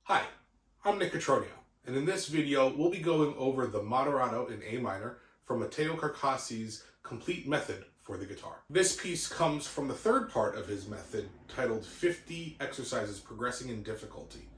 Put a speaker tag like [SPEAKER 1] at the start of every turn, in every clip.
[SPEAKER 1] Hi, I'm Nick Cutroneo, and in this video we'll be going over the Moderato in A minor from Matteo Carcassi's complete method for the guitar. This piece comes from the third part of his method, titled 50 Exercises Progressing in Difficulty,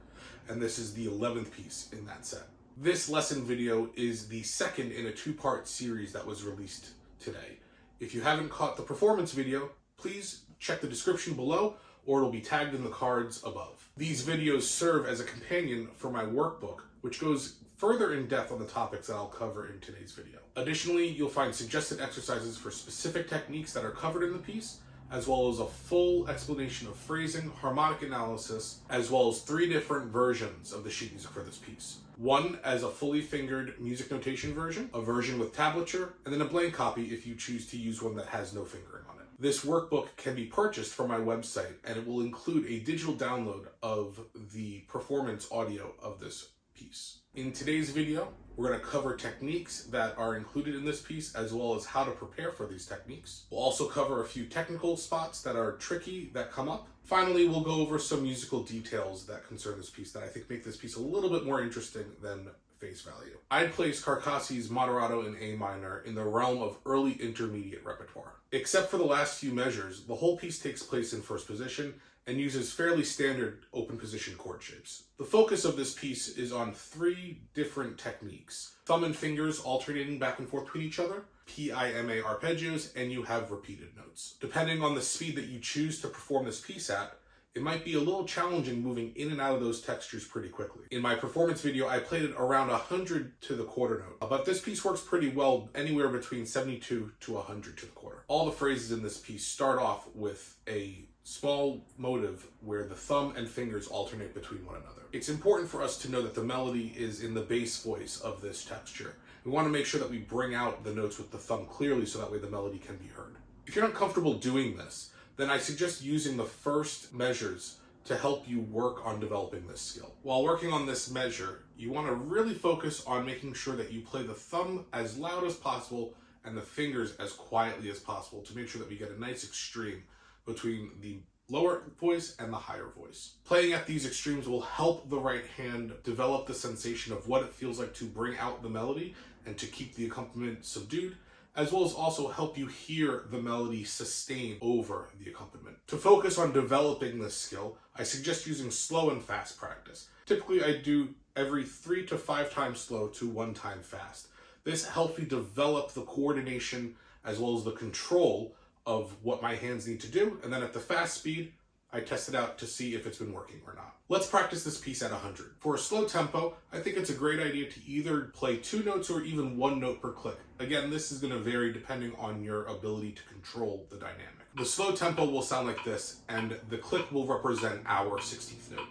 [SPEAKER 1] and this is the 11th piece in that set. This lesson video is the second in a two-part series that was released today. If you haven't caught the performance video, please check the description below, or it'll be tagged in the cards above. These videos serve as a companion for my workbook, which goes further in depth on the topics that I'll cover in today's video. Additionally, you'll find suggested exercises for specific techniques that are covered in the piece, as well as a full explanation of phrasing, harmonic analysis, as well as 3 different versions of the sheet music for this piece. One as a fully fingered music notation version, a version with tablature, and then a blank copy if you choose to use one that has no fingering on it. This workbook can be purchased from my website, and it will include a digital download of the performance audio of this piece. In today's video, we're going to cover techniques that are included in this piece, as well as how to prepare for these techniques. We'll also cover a few technical spots that are tricky that come up. Finally, we'll go over some musical details that concern this piece that I think make this piece a little bit more interesting than face value. I'd place Carcassi's Moderato in A minor in the realm of early intermediate repertoire. Except for the last few measures, the whole piece takes place in first position and uses fairly standard open position chord shapes. The focus of this piece is on 3 different techniques: thumb and fingers alternating back and forth between each other, PIMA arpeggios, and you have repeated notes. Depending on the speed that you choose to perform this piece at, it might be a little challenging moving in and out of those textures pretty quickly. In my performance video, I played it around 100 to the quarter note, but this piece works pretty well anywhere between 72 to 100 to the quarter. All the phrases in this piece start off with a small motive where the thumb and fingers alternate between one another. It's important for us to know that the melody is in the bass voice of this texture. We want to make sure that we bring out the notes with the thumb clearly so that way the melody can be heard. If you're not comfortable doing this, then I suggest using the first measures to help you work on developing this skill. While working on this measure, you want to really focus on making sure that you play the thumb as loud as possible and the fingers as quietly as possible to make sure that we get a nice extreme between the lower voice and the higher voice. Playing at these extremes will help the right hand develop the sensation of what it feels like to bring out the melody and to keep the accompaniment subdued, as well as also help you hear the melody sustain over the accompaniment. To focus on developing this skill, I suggest using slow and fast practice. Typically, I do every 3 to 5 times slow to 1 time fast. This helps me develop the coordination as well as the control of what my hands need to do, and then at the fast speed, I test it out to see if it's been working or not. Let's practice this piece at 100. For a slow tempo, I think it's a great idea to either play 2 notes or even 1 note per click. Again, this is going to vary depending on your ability to control the dynamic. The slow tempo will sound like this, and the click will represent our 16th note.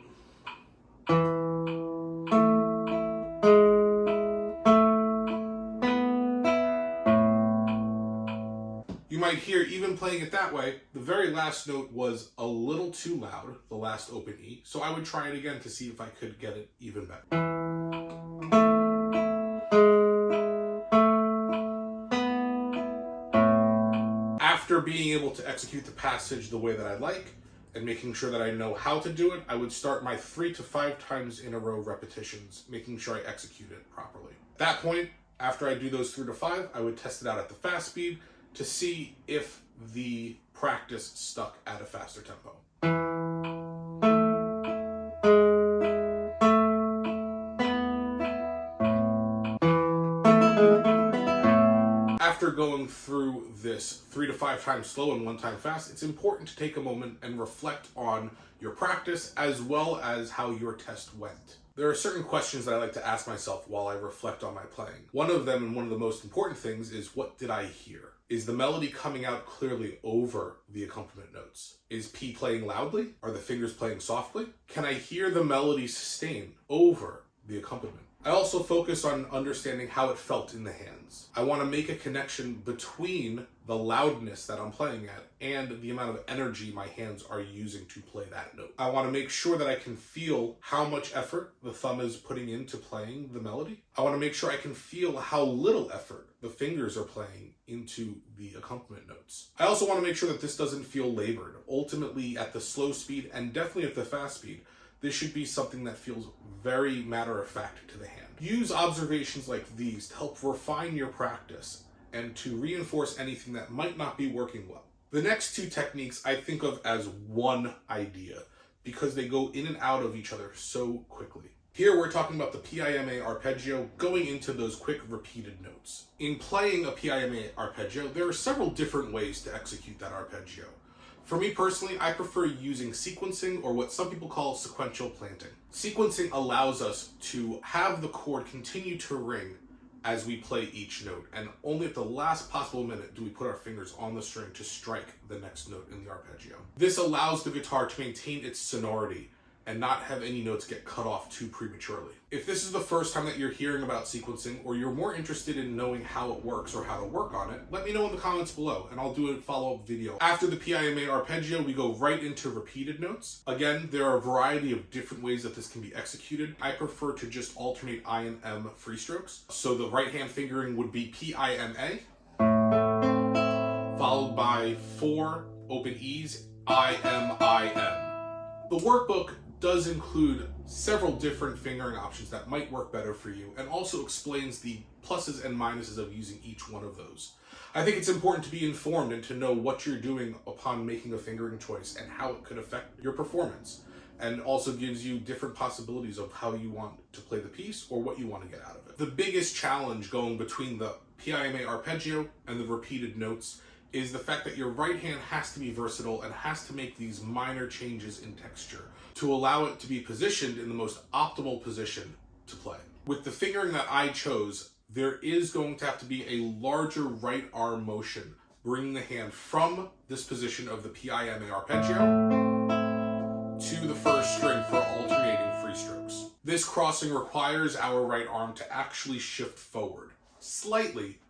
[SPEAKER 1] You might hear, even playing it that way, the very last note was a little too loud, the last open E, so I would try it again to see if I could get it even better. After being able to execute the passage the way that I like, and making sure that I know how to do it, I would start my 3 to 5 times in a row repetitions, making sure I execute it properly. At that point, after I do those 3 to 5, I would test it out at the fast speed to see if the practice stuck at a faster tempo. After going through this 3 to 5 times slow and 1 time fast, it's important to take a moment and reflect on your practice as well as how your test went. There are certain questions that I like to ask myself while I reflect on my playing. One of them, and one of the most important things, is what did I hear? Is the melody coming out clearly over the accompaniment notes? Is P playing loudly? Are the fingers playing softly? Can I hear the melody sustain over the accompaniment? I also focus on understanding how it felt in the hands. I want to make a connection between the loudness that I'm playing at and the amount of energy my hands are using to play that note. I want to make sure that I can feel how much effort the thumb is putting into playing the melody. I want to make sure I can feel how little effort the fingers are playing into the accompaniment notes. I also want to make sure that this doesn't feel labored. Ultimately, at the slow speed and definitely at the fast speed, this should be something that feels very matter-of-fact to the hand. Use observations like these to help refine your practice and to reinforce anything that might not be working well. The next two techniques I think of as one idea because they go in and out of each other so quickly. Here we're talking about the PIMA arpeggio going into those quick repeated notes. In playing a PIMA arpeggio, there are several different ways to execute that arpeggio. For me personally, I prefer using sequencing, or what some people call sequential planting. Sequencing allows us to have the chord continue to ring as we play each note, and only at the last possible minute do we put our fingers on the string to strike the next note in the arpeggio. This allows the guitar to maintain its sonority and not have any notes get cut off too prematurely. If this is the first time that you're hearing about sequencing, or you're more interested in knowing how it works or how to work on it, let me know in the comments below and I'll do a follow-up video. After the PIMA arpeggio, we go right into repeated notes. Again, there are a variety of different ways that this can be executed. I prefer to just alternate I and M free strokes. So the right hand fingering would be PIMA, followed by 4 open E's, IM. The workbook does include several different fingering options that might work better for you, and also explains the pluses and minuses of using each one of those. I think it's important to be informed and to know what you're doing upon making a fingering choice and how it could affect your performance, and also gives you different possibilities of how you want to play the piece or what you want to get out of it. The biggest challenge going between the PIMA arpeggio and the repeated notes is the fact that your right hand has to be versatile and has to make these minor changes in texture to allow it to be positioned in the most optimal position to play. With the fingering that I chose, there is going to have to be a larger right arm motion, bringing the hand from this position of the PIMA arpeggio to the first string for alternating free strokes. This crossing requires our right arm to actually shift forward slightly,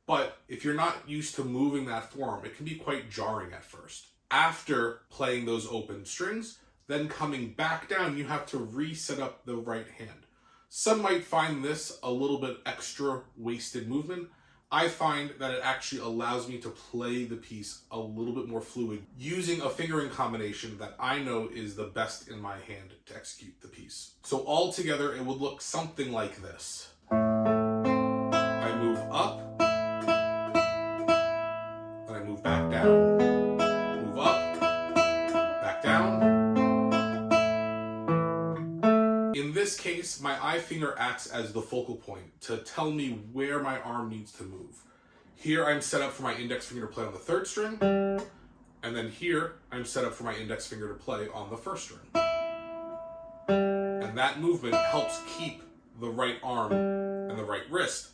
[SPEAKER 1] but if you're not used to moving that form, it can be quite jarring at first. After playing those open strings, then coming back down, you have to reset up the right hand. Some might find this a little bit extra wasted movement. I find that it actually allows me to play the piece a little bit more fluid using a fingering combination that I know is the best in my hand to execute the piece. So all together, it would look something like this. I move up, then I move back down, move up, back down. In this case, my I finger acts as the focal point to tell me where my arm needs to move. Here I'm set up for my index finger to play on the 3rd string, and then here I'm set up for my index finger to play on the 1st string. And that movement helps keep the right arm and the right wrist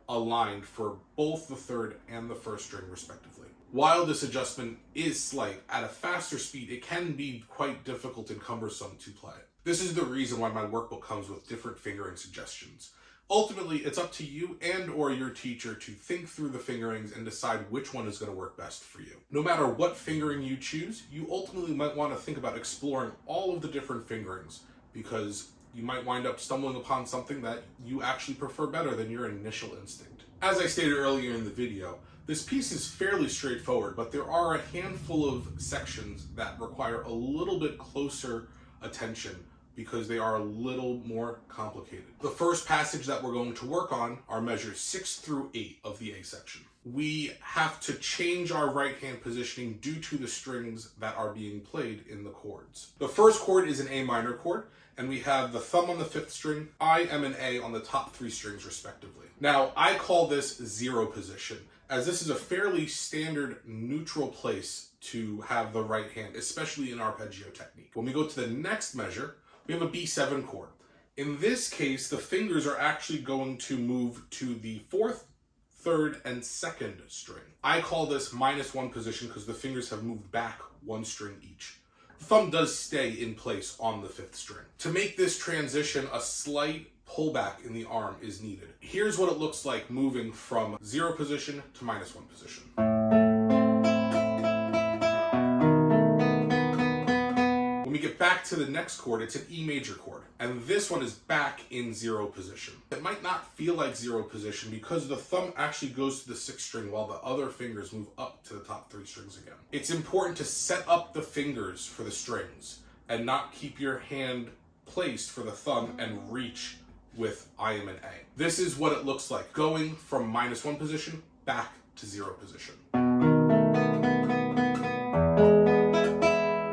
[SPEAKER 1] aligned for both the 3rd and the 1st string respectively. While this adjustment is slight, at a faster speed it can be quite difficult and cumbersome to play. This is the reason why my workbook comes with different fingering suggestions. Ultimately, it's up to you and or your teacher to think through the fingerings and decide which one is going to work best for you. No matter what fingering you choose, you ultimately might want to think about exploring all of the different fingerings, because you might wind up stumbling upon something that you actually prefer better than your initial instinct. As I stated earlier in the video, this piece is fairly straightforward, but there are a handful of sections that require a little bit closer attention because they are a little more complicated. The first passage that we're going to work on are measures 6 through 8 of the A section. We have to change our right hand positioning due to the strings that are being played in the chords. The first chord is an A minor chord, and we have the thumb on the 5th string, I, M, and A on the top 3 strings respectively. Now, I call this 0 position, as this is a fairly standard neutral place to have the right hand, especially in arpeggio technique. When we go to the next measure, we have a B7 chord. In this case, the fingers are actually going to move to the 4th, 3rd, and 2nd string. I call this -1 position because the fingers have moved back 1 string each. The thumb does stay in place on the 5th string. To make this transition, a slight pullback in the arm is needed. Here's what it looks like moving from 0 position to -1 position. When we get back to the next chord, it's an E major chord, and this one is back in 0 position. It might not feel like 0 position because the thumb actually goes to the 6th string while the other fingers move up to the top 3 strings again. It's important to set up the fingers for the strings and not keep your hand placed for the thumb and reach with IM and A. This is what it looks like, going from -1 position back to 0 position.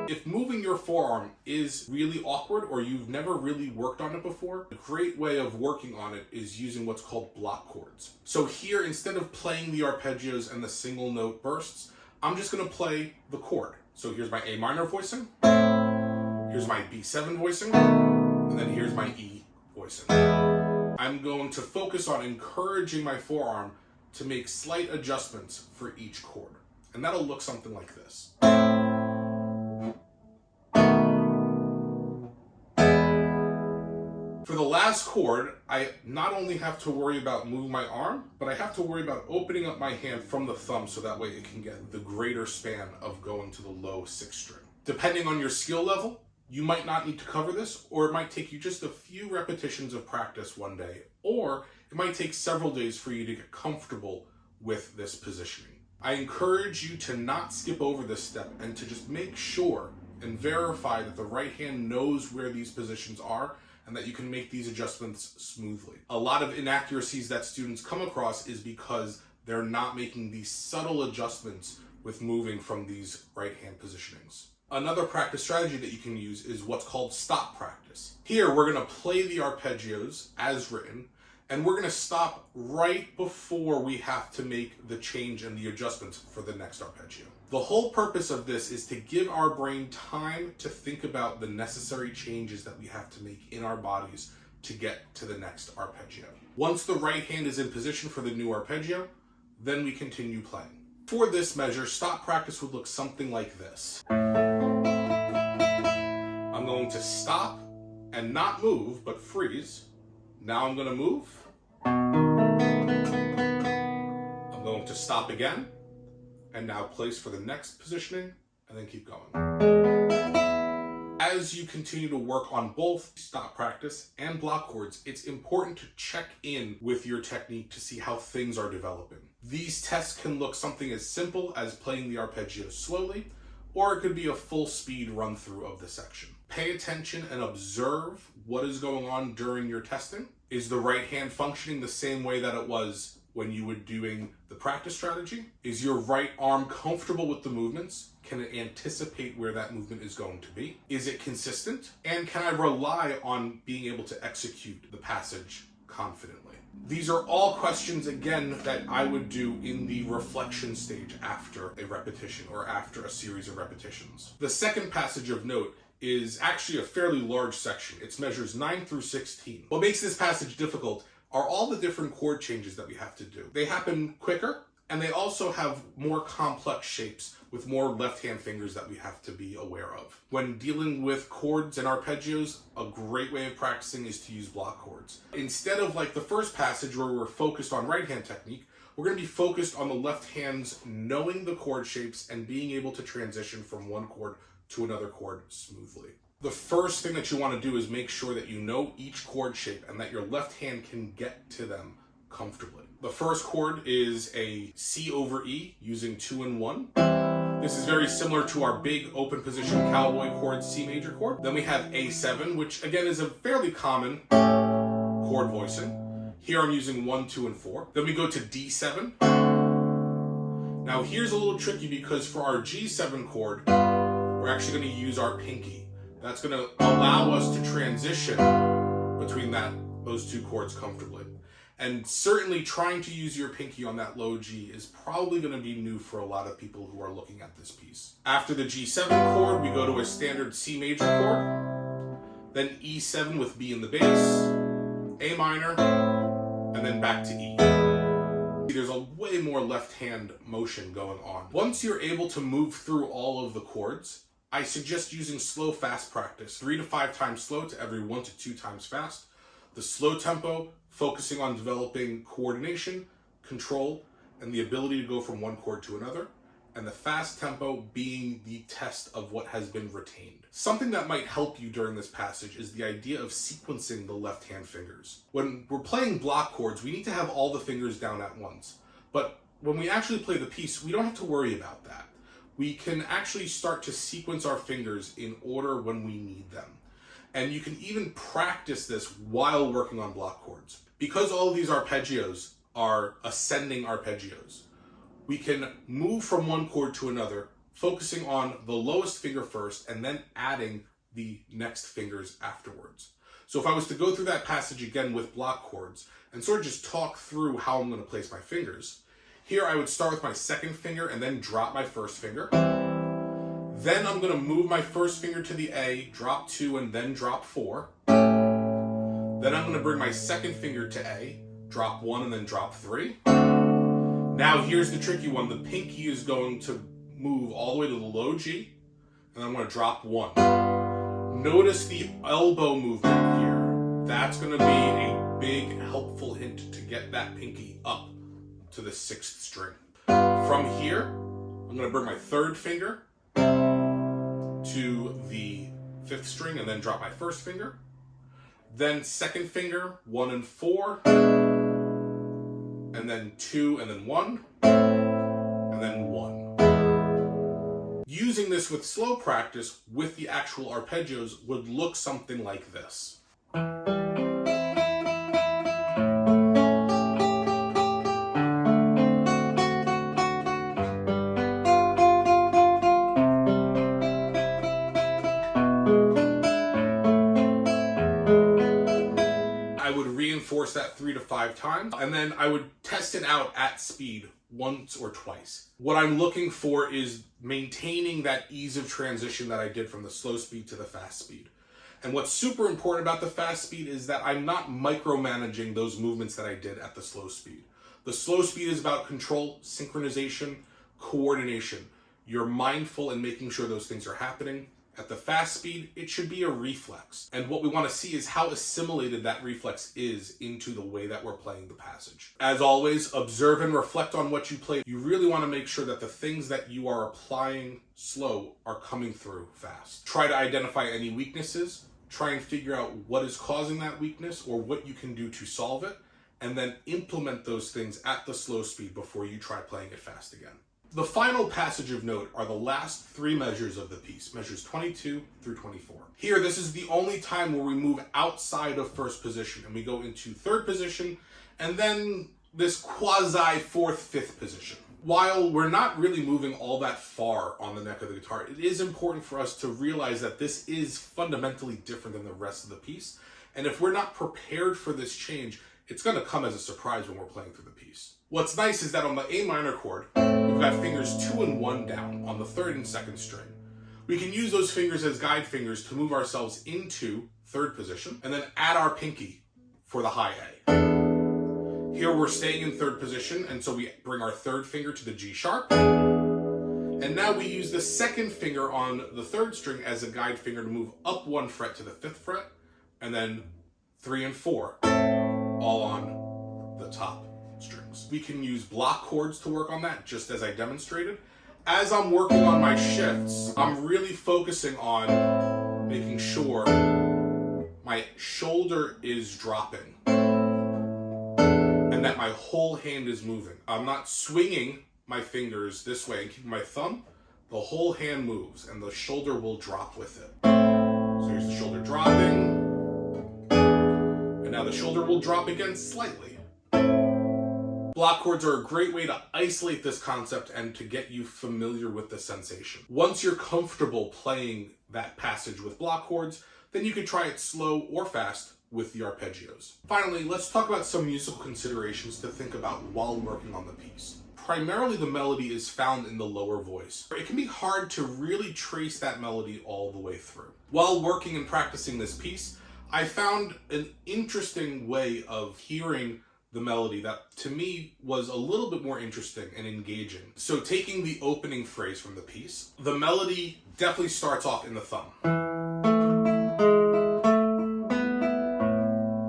[SPEAKER 1] If moving your forearm is really awkward or you've never really worked on it before, a great way of working on it is using what's called block chords. So here, instead of playing the arpeggios and the single note bursts, I'm just gonna play the chord. So here's my A minor voicing, here's my B7 voicing, and then here's my E voicing. I'm going to focus on encouraging my forearm to make slight adjustments for each chord. And that'll look something like this. For the last chord, I not only have to worry about moving my arm, but I have to worry about opening up my hand from the thumb so that way it can get the greater span of going to the low 6th string. Depending on your skill level, you might not need to cover this, or it might take you just a few repetitions of practice one day, or it might take several days for you to get comfortable with this positioning. I encourage you to not skip over this step and to just make sure and verify that the right hand knows where these positions are and that you can make these adjustments smoothly. A lot of inaccuracies that students come across is because they're not making these subtle adjustments with moving from these right hand positionings. Another practice strategy that you can use is what's called stop practice. Here, we're gonna play the arpeggios as written, and we're gonna stop right before we have to make the change and the adjustments for the next arpeggio. The whole purpose of this is to give our brain time to think about the necessary changes that we have to make in our bodies to get to the next arpeggio. Once the right hand is in position for the new arpeggio, then we continue playing. For this measure, stop practice would look something like this. I'm going to stop and not move, but freeze. Now I'm going to move. I'm going to stop again, and now place for the next positioning, and then keep going. As you continue to work on both stop practice and block chords, it's important to check in with your technique to see how things are developing. These tests can look something as simple as playing the arpeggio slowly, or it could be a full speed run through of the section. Pay attention and observe what is going on during your testing. Is the right hand functioning the same way that it was when you were doing the practice strategy? Is your right arm comfortable with the movements? Can it anticipate where that movement is going to be? Is it consistent? And can I rely on being able to execute the passage confidently? These are all questions, again, that I would do in the reflection stage after a repetition or after a series of repetitions. The second passage of note is actually a fairly large section. It measures 9 through 16. What makes this passage difficult are all the different chord changes that we have to do. They happen quicker, and they also have more complex shapes with more left-hand fingers that we have to be aware of. When dealing with chords and arpeggios, a great way of practicing is to use block chords. Instead of like the first passage where we're focused on right-hand technique, we're going to be focused on the left hands knowing the chord shapes and being able to transition from one chord to another chord smoothly. The first thing that you want to do is make sure that you know each chord shape and that your left hand can get to them comfortably. The first chord is a C over E using 2 and 1. This is very similar to our big open position cowboy chord C major chord. Then we have A7, which again is a fairly common chord voicing. Here I'm using 1, 2, and 4. Then we go to D7. Now here's a little tricky because for our G7 chord, we're actually going to use our pinky. That's going to allow us to transition between those two chords comfortably. And certainly trying to use your pinky on that low G is probably going to be new for a lot of people who are looking at this piece. After the G7 chord, we go to a standard C major chord, then E7 with B in the bass, A minor, and then back to E. There's a way more left hand motion going on. Once you're able to move through all of the chords, I suggest using slow fast practice, 3 to 5 times slow to every 1 to 2 times fast. The slow tempo, focusing on developing coordination, control, and the ability to go from one chord to another, and the fast tempo being the test of what has been retained. Something that might help you during this passage is the idea of sequencing the left-hand fingers. When we're playing block chords, we need to have all the fingers down at once. But when we actually play the piece, we don't have to worry about that. We can actually start to sequence our fingers in order when we need them. And you can even practice this while working on block chords. Because all of these arpeggios are ascending arpeggios, we can move from one chord to another, focusing on the lowest finger first and then adding the next fingers afterwards. So if I was to go through that passage again with block chords and sort of just talk through how I'm going to place my fingers, here I would start with my second finger and then drop my first finger. Then I'm going to move my first finger to the A, drop 2, and then drop 4. Then I'm going to bring my second finger to A, drop 1, and then drop 3. Now here's the tricky one. The pinky is going to move all the way to the low G, and I'm going to drop 1. Notice the elbow movement here. That's going to be a big helpful hint to get that pinky up to the 6th string. From here, I'm going to bring my third finger to the 5th string and then drop my first finger. Then second finger, 1 and 4, and then 2 and then 1, and then 1. Using this with slow practice with the actual arpeggios would look something like this. Reinforce that 3 to 5 times, and then I would test it out at speed once or twice. What I'm looking for is maintaining that ease of transition that I did from the slow speed to the fast speed. And what's super important about the fast speed is that I'm not micromanaging those movements that I did at the slow speed. The slow speed is about control, synchronization, coordination. You're mindful in making sure those things are happening. At the fast speed, it should be a reflex. And what we want to see is how assimilated that reflex is into the way that we're playing the passage. As always, observe and reflect on what you play. You really want to make sure that the things that you are applying slow are coming through fast. Try to identify any weaknesses. Try and figure out what is causing that weakness or what you can do to solve it. And then implement those things at the slow speed before you try playing it fast again. The final passage of note are the last 3 measures of the piece, measures 22 through 24. Here, this is the only time where we move outside of first position and we go into third position and then this quasi 4th, 5th position. While we're not really moving all that far on the neck of the guitar, it is important for us to realize that this is fundamentally different than the rest of the piece. And if we're not prepared for this change, it's going to come as a surprise when we're playing through the piece. What's nice is that on the A minor chord, we've got fingers 2 and 1 down on the 3rd and 2nd string. We can use those fingers as guide fingers to move ourselves into 3rd position and then add our pinky for the high A. Here we're staying in 3rd position, and so we bring our 3rd finger to the G sharp. And now we use the 2nd finger on the 3rd string as a guide finger to move up 1 fret to the 5th fret, and then 3 and 4 all on the top strings. We can use block chords to work on that, just as I demonstrated. As I'm working on my shifts, I'm really focusing on making sure my shoulder is dropping and that my whole hand is moving. I'm not swinging my fingers this way and keeping my thumb. The whole hand moves and the shoulder will drop with it. So here's the shoulder dropping, and now the shoulder will drop again slightly. Block chords are a great way to isolate this concept and to get you familiar with the sensation. Once you're comfortable playing that passage with block chords, then you can try it slow or fast with the arpeggios. Finally, let's talk about some musical considerations to think about while working on the piece. Primarily, the melody is found in the lower voice. It can be hard to really trace that melody all the way through. While working and practicing this piece, I found an interesting way of hearing the melody that to me was a little bit more interesting and engaging. So taking the opening phrase from the piece, the melody definitely starts off in the thumb.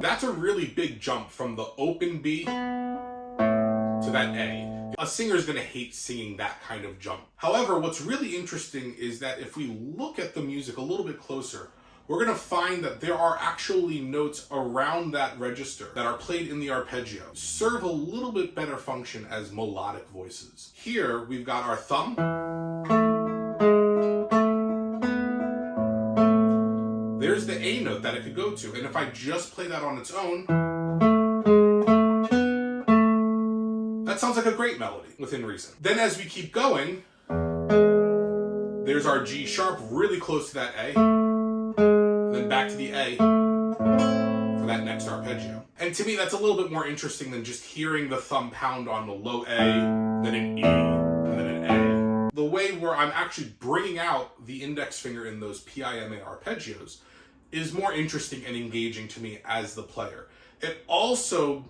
[SPEAKER 1] That's a really big jump from the open B to that A. A singer's gonna hate singing that kind of jump. However, what's really interesting is that if we look at the music a little bit closer, we're going to find that there are actually notes around that register that are played in the arpeggio, serve a little bit better function as melodic voices. Here, we've got our thumb. There's the A note that it could go to. And if I just play that on its own, that sounds like a great melody within reason. Then as we keep going, there's our G sharp really close to that A, and then back to the A for that next arpeggio. And to me, that's a little bit more interesting than just hearing the thumb pound on the low A, then an E, and then an A. The way where I'm actually bringing out the index finger in those PIMA arpeggios is more interesting and engaging to me as the player. It also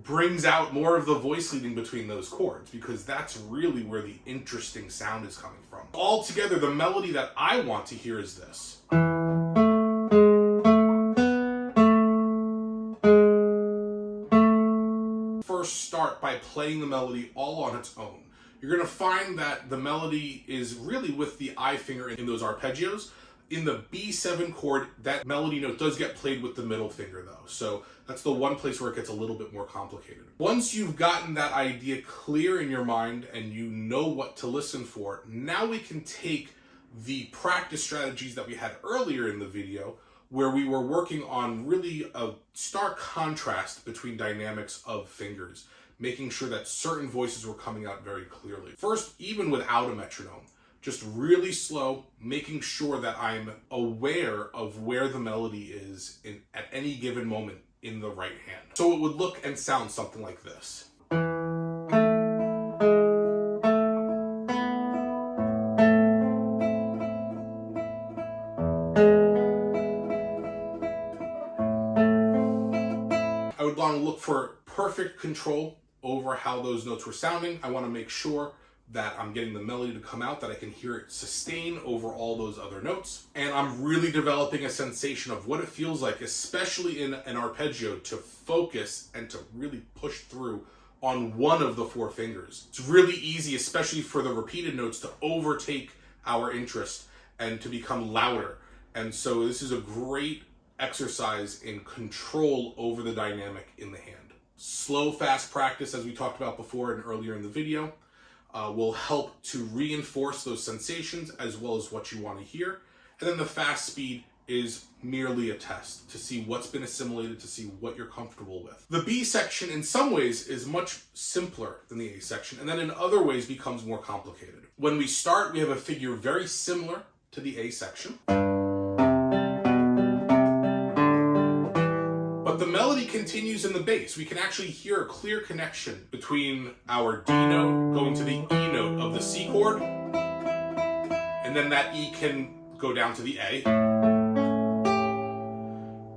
[SPEAKER 1] brings out more of the voice leading between those chords, because that's really where the interesting sound is coming from. Altogether, the melody that I want to hear is this. First start by playing the melody all on its own. You're going to find that the melody is really with the I finger in those arpeggios. In the B7 chord, that melody note does get played with the middle finger though. So that's the one place where it gets a little bit more complicated. Once you've gotten that idea clear in your mind and you know what to listen for, now we can take the practice strategies that we had earlier in the video, where we were working on really a stark contrast between dynamics of fingers, making sure that certain voices were coming out very clearly. First, even without a metronome, just really slow, making sure that I'm aware of where the melody is at any given moment in the right hand. So it would look and sound something like this. I would want to look for perfect control over how those notes were sounding. I want to make sure that I'm getting the melody to come out, that I can hear it sustain over all those other notes. And I'm really developing a sensation of what it feels like, especially in an arpeggio, to focus and to really push through on one of the four fingers. It's really easy, especially for the repeated notes, to overtake our interest and to become louder. And so this is a great exercise in control over the dynamic in the hand. Slow, fast practice, as we talked about before and earlier in the video, will help to reinforce those sensations as well as what you want to hear. And then the fast speed is merely a test to see what's been assimilated, to see what you're comfortable with. The B section in some ways is much simpler than the A section, and then in other ways becomes more complicated. When we start, we have a figure very similar to the A section, but the melody continues in the bass. We can actually hear a clear connection between our D note going to the E note of the C chord, and then that E can go down to the A.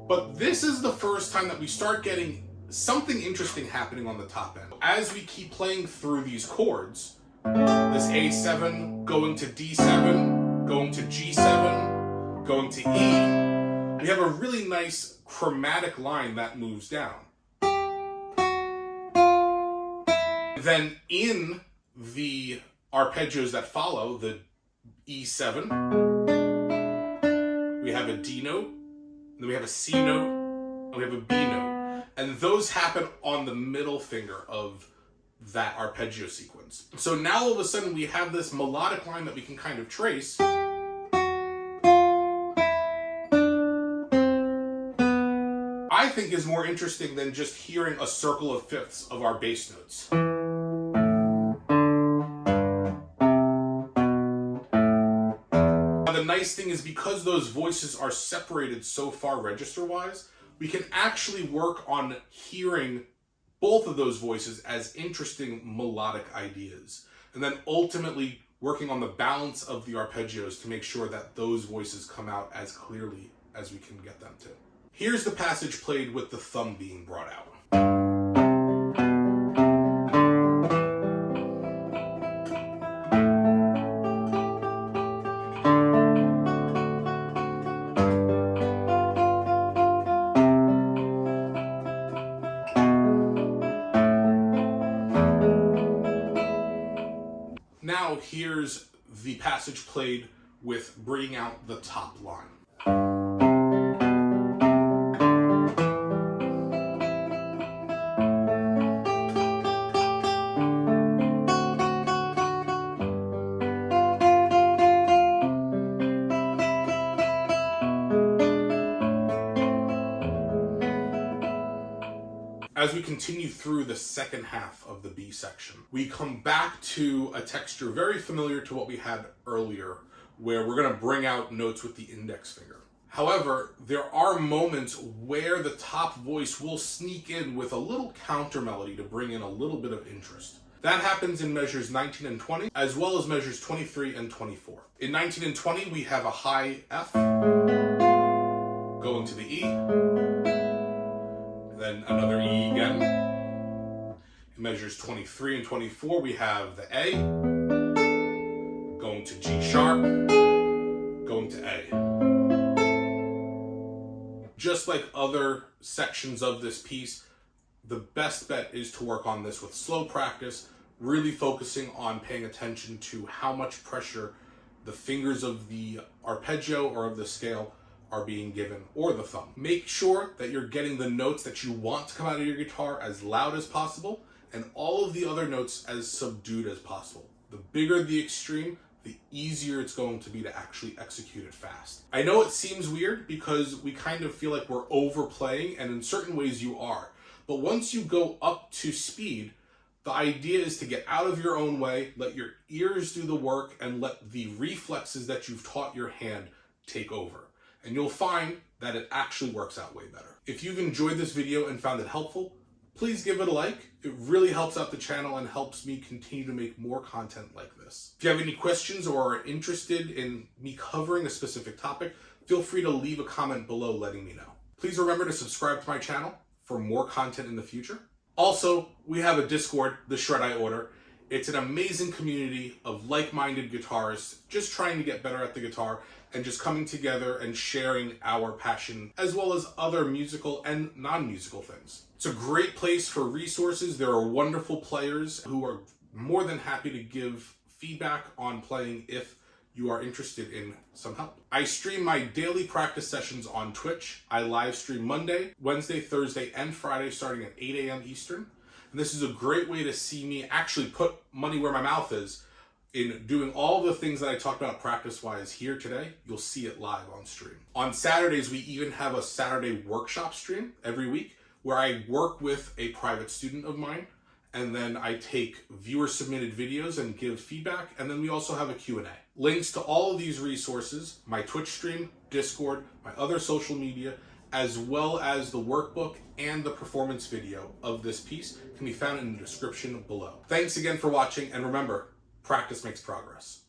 [SPEAKER 1] But this is the first time that we start getting something interesting happening on the top end. As we keep playing through these chords, this A7 going to D7, going to G7, going to E, we have a really nice chromatic line that moves down. Then in the arpeggios that follow, the E7, we have a D note, then we have a C note, and we have a B note. And those happen on the middle finger of that arpeggio sequence. So now all of a sudden we have this melodic line that we can kind of trace. I think is more interesting than just hearing a circle of fifths of our bass notes. Now the nice thing is, because those voices are separated so far register-wise, we can actually work on hearing both of those voices as interesting melodic ideas. And then ultimately working on the balance of the arpeggios to make sure that those voices come out as clearly as we can get them to. Here's the passage played with the thumb being brought out. Now here's the passage played with bringing out the top line. As we continue through the second half of the B section, we come back to a texture very familiar to what we had earlier, where we're going to bring out notes with the index finger. However, there are moments where the top voice will sneak in with a little counter melody to bring in a little bit of interest. That happens in measures 19 and 20, as well as measures 23 and 24. In 19 and 20, we have a high F going to the E, then another E again. In measures 23 and 24, we have the A going to G sharp, going to A. Just like other sections of this piece, the best bet is to work on this with slow practice, really focusing on paying attention to how much pressure the fingers of the arpeggio or of the scale are being given, or the thumb. Make sure that you're getting the notes that you want to come out of your guitar as loud as possible, and all of the other notes as subdued as possible. The bigger the extreme, the easier it's going to be to actually execute it fast. I know it seems weird because we kind of feel like we're overplaying, and in certain ways you are. But once you go up to speed, the idea is to get out of your own way, let your ears do the work, and let the reflexes that you've taught your hand take over. And you'll find that it actually works out way better. If you've enjoyed this video and found it helpful, please give it a like. It really helps out the channel and helps me continue to make more content like this. If you have any questions or are interested in me covering a specific topic, feel free to leave a comment below letting me know. Please remember to subscribe to my channel for more content in the future. Also, we have a Discord, the Shred I Order. It's an amazing community of like-minded guitarists just trying to get better at the guitar and just coming together and sharing our passion, as well as other musical and non-musical things. It's a great place for resources. There are wonderful players who are more than happy to give feedback on playing if you are interested in some help. I stream my daily practice sessions on Twitch. I live stream Monday, Wednesday, Thursday, and Friday starting at 8 a.m. Eastern. And this is a great way to see me actually put money where my mouth is in doing all the things that I talked about practice-wise here today. You'll see it live on stream. On Saturdays, we even have a Saturday workshop stream every week where I work with a private student of mine, and then I take viewer-submitted videos and give feedback, and then we also have a Q&A. Links to all of these resources, my Twitch stream, Discord, my other social media, as well as the workbook and the performance video of this piece can be found in the description below. Thanks again for watching, and remember, practice makes progress.